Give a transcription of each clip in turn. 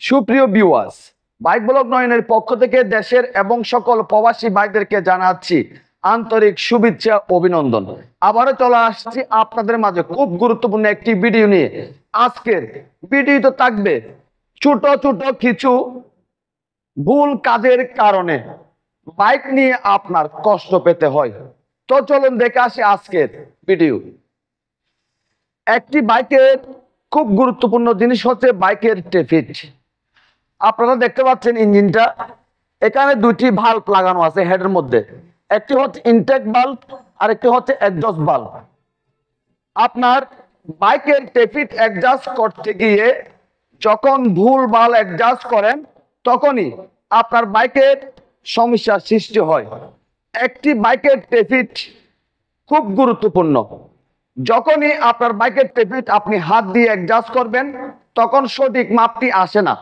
সুপ্রিয় viewers, bike blog নয়নের পক্ষ থেকে দেশের এবং সকল প্রবাসী ভাইদেরকে জানাচ্ছি আন্তরিক শুভেচ্ছা অভিনন্দন। আবারও চলে আসছি আপনাদের মাঝে খুব গুরুত্বপূর্ণ একটি ভিডিও নিয়ে। আজকের ভিডিও তো থাকবে ছোট ছোট কিছু ভুল কাজের কারণে বাইক নিয়ে আপনার কষ্ট পেতে হয়। তো চলুন দেখে আসি আজকের ভিডিও। একটি বাইকের খুব গুরুত্বপূর্ণ জিনিস হচ্ছে বাইকের টেফিট। আপনারা দেখতে পাচ্ছেন ইঞ্জিনটা, এখানে দুটি ভাল্ব লাগানো আছে হেডের মধ্যে, একটি হচ্ছে ইনটেক বাল্ব আর একটি হচ্ছে এক্সজস্ট বাল্ব। আপনার বাইকের টেফিট অ্যাডজাস্ট করতে গিয়ে যখন ভুল ভাল অ্যাডজাস্ট করেন তখনই আপনার বাইকের সমস্যার সৃষ্টি হয়। একটি বাইকের টেফিট খুব গুরুত্বপূর্ণ। যখনই আপনার বাইকের টেফিট আপনি হাত দিয়ে অ্যাডজাস্ট করবেন তখন সঠিক মাপটি আসে না।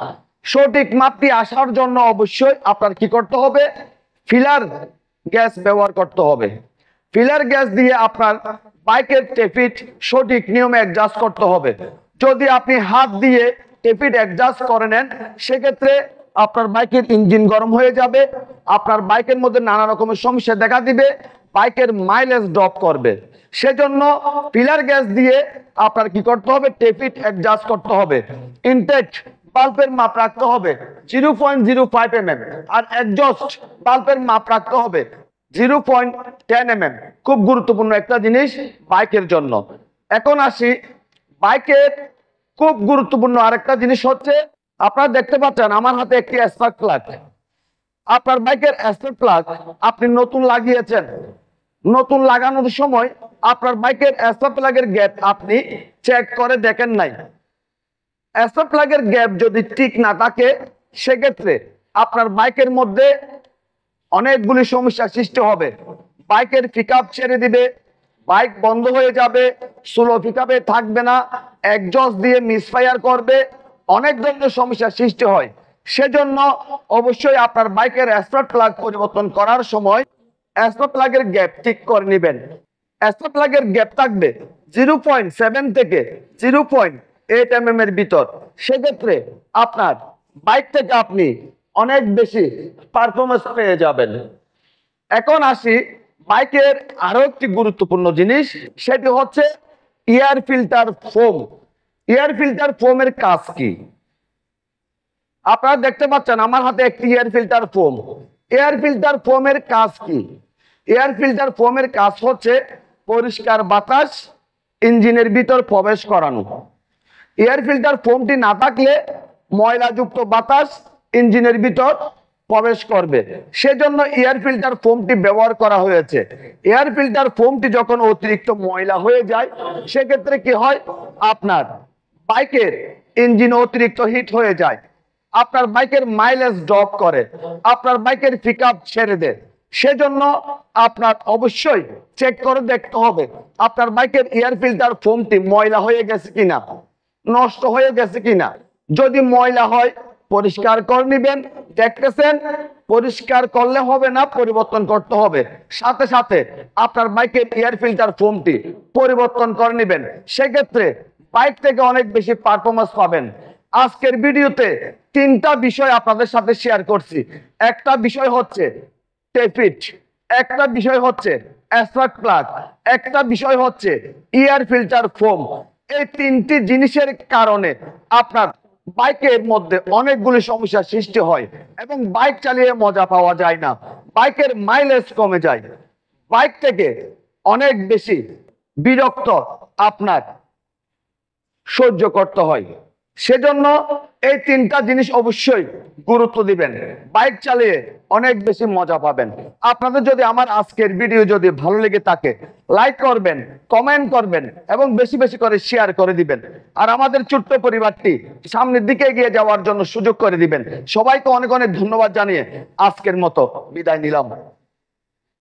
সঠিক মাপটি আসার জন্য অবশ্যই আপনার কি করতে হবে? ফিলার গ্যাস ব্যবহার করতে হবে। ফিলার গ্যাস দিয়ে আপনার বাইকের টেফিট সঠিক নিয়মে অ্যাডজাস্ট করতে হবে। যদি আপনি হাত দিয়ে টেফিট অ্যাডজাস্ট করে নেন সেক্ষেত্রে আপনার বাইকের ইঞ্জিন গরম হয়ে যাবে, আপনার বাইকের মধ্যে নানা রকমের সমস্যা দেখা দিবে, বাইকের মাইলেজ ড্রপ করবে। সেজন্য ফিলার গ্যাস দিয়ে আপনার কি করতে হবে? টেফিট অ্যাডজাস্ট করতে হবে। ইনটেক বাল্বের মাপ রাখতে হবে 0.05 mm আর এক্সজস্ট বাল্বের মাপ রাখতে হবে 0.10 mm। খুব গুরুত্বপূর্ণ একটা জিনিস বাইকের জন্য। এখন আসি বাইকের খুব গুরুত্বপূর্ণ আরেকটা জিনিস হচ্ছে, আপনারা দেখতে পাচ্ছেন আমার হাতে একটি স্পার্ক প্লাগ। আপনার বাইকের স্পার্ক প্লাগ আপনি নতুন লাগিয়েছেন, নতুন লাগানোর সময় আপনার বাইকের স্পার্ক প্লাগের গ্যাপ আপনি চেক করে দেখেন নাই। স্পার্ক প্লাগের গ্যাপ যদি ঠিক না থাকে সেক্ষেত্রে আপনার বাইকের মধ্যে অনেকগুলি সমস্যা সৃষ্টি হবে। বাইকের পিকআপ ছেড়ে দিবে, বাইক বন্ধ হয়ে যাবে, স্লো পিকআপে থাকবে না, এক্সজস্ট দিয়ে মিসফায়ার করবে, অনেক ধরনের সমস্যার সৃষ্টি হয়। সেজন্য অবশ্যই আপনার বাইকের স্পার্ক প্লাগ পরিবর্তন করার সময় স্পার্ক প্লাগের গ্যাপ ঠিক করে নেবেন। স্পার্ক প্লাগের গ্যাপ থাকবে 0.7 থেকে 0.8 mm এর ভিতর। সেক্ষেত্রে আপনার বাইক থেকে আপনি অনেক বেশি পারফরমেন্স পেয়ে যাবেন। এখন আসি বাইকের আরো একটি গুরুত্বপূর্ণ জিনিস, সেটি হচ্ছে air filter foam. Air filter ফোমের কাজ কি? আপনারা দেখতে পাচ্ছেন আমার হাতে একটি air filter foam. Air filter ফোমের কাজ কি? এয়ার ফিল্টার ফোমের কাজ হচ্ছে পরিষ্কার বাতাস ইঞ্জিনের ভিতর প্রবেশ করানো। এয়ার ফিল্টার ফোমটি না থাকলে ময়লাযুক্ত বাতাস ইঞ্জিনের ভিতর প্রবেশ করবে। সেজন্য এয়ার ফিল্টার ফোমটি ব্যবহার করা হয়েছে। এয়ার ফিল্টার ফোমটি যখন অতিরিক্ত ময়লা হয়ে যায় সেক্ষেত্রে কি হয়? আপনার বাইকের ইঞ্জিন অতিরিক্ত হিট হয়ে যায়, আপনার বাইকের মাইলেজ ড্রপ করে, আপনার বাইকের পিকআপ ছেড়ে দেয়। সেজন্য আপনার অবশ্যই চেক করে দেখতে হবে আপনার বাইকের এয়ার ফিল্টার ফোমটি ময়লা হয়ে গেছে কিনা, নষ্ট হয়ে গেছে কিনা। যদি ময়লা হয় পরিষ্কার করে নেবেন। দেখতেছেন পরিষ্কার করলে হবে না, পরিবর্তন করতে হবে। সাথে সাথে আপনার বাইকের এয়ার ফিল্টার ফোমটি পরিবর্তন করে নেবেন। সেক্ষেত্রে বাইক থেকে অনেক বেশি পারফরমেন্স পাবেন। আজকের ভিডিওতে তিনটা বিষয় আপনাদের সাথে শেয়ার করছি। একটা বিষয় হচ্ছে টেফিট, একটা বিষয় হচ্ছে স্পার্ক প্লাগ, একটা বিষয় হচ্ছে এয়ার ফিল্টার ফোম। এই তিনটি জিনিসের কারণে আপনার বাইকের মধ্যে অনেকগুলি সমস্যার সৃষ্টি হয় এবং বাইক চালিয়ে মজা পাওয়া যায় না, বাইকের মাইলেজ কমে যায়, বাইক থেকে অনেক বেশি বিরক্ত আপনার সহ্য করতে হয়। সেজন্য এই তিনটা জিনিস অবশ্যই গুরুত্ব দিবেন, বাইক চালিয়ে অনেক বেশি মজা পাবেন। আপনাদের যদি আমার আজকের ভিডিও যদি ভালো লেগে থাকে লাইক করবেন, কমেন্ট করবেন এবং বেশি বেশি করে শেয়ার করে দিবেন। আর আমাদের ছোট্ট পরিবারটি সামনের দিকে এগিয়ে যাওয়ার জন্য সুযোগ করে দিবেন। সবাইকে অনেক অনেক ধন্যবাদ জানিয়ে আজকের মতো বিদায় নিলাম।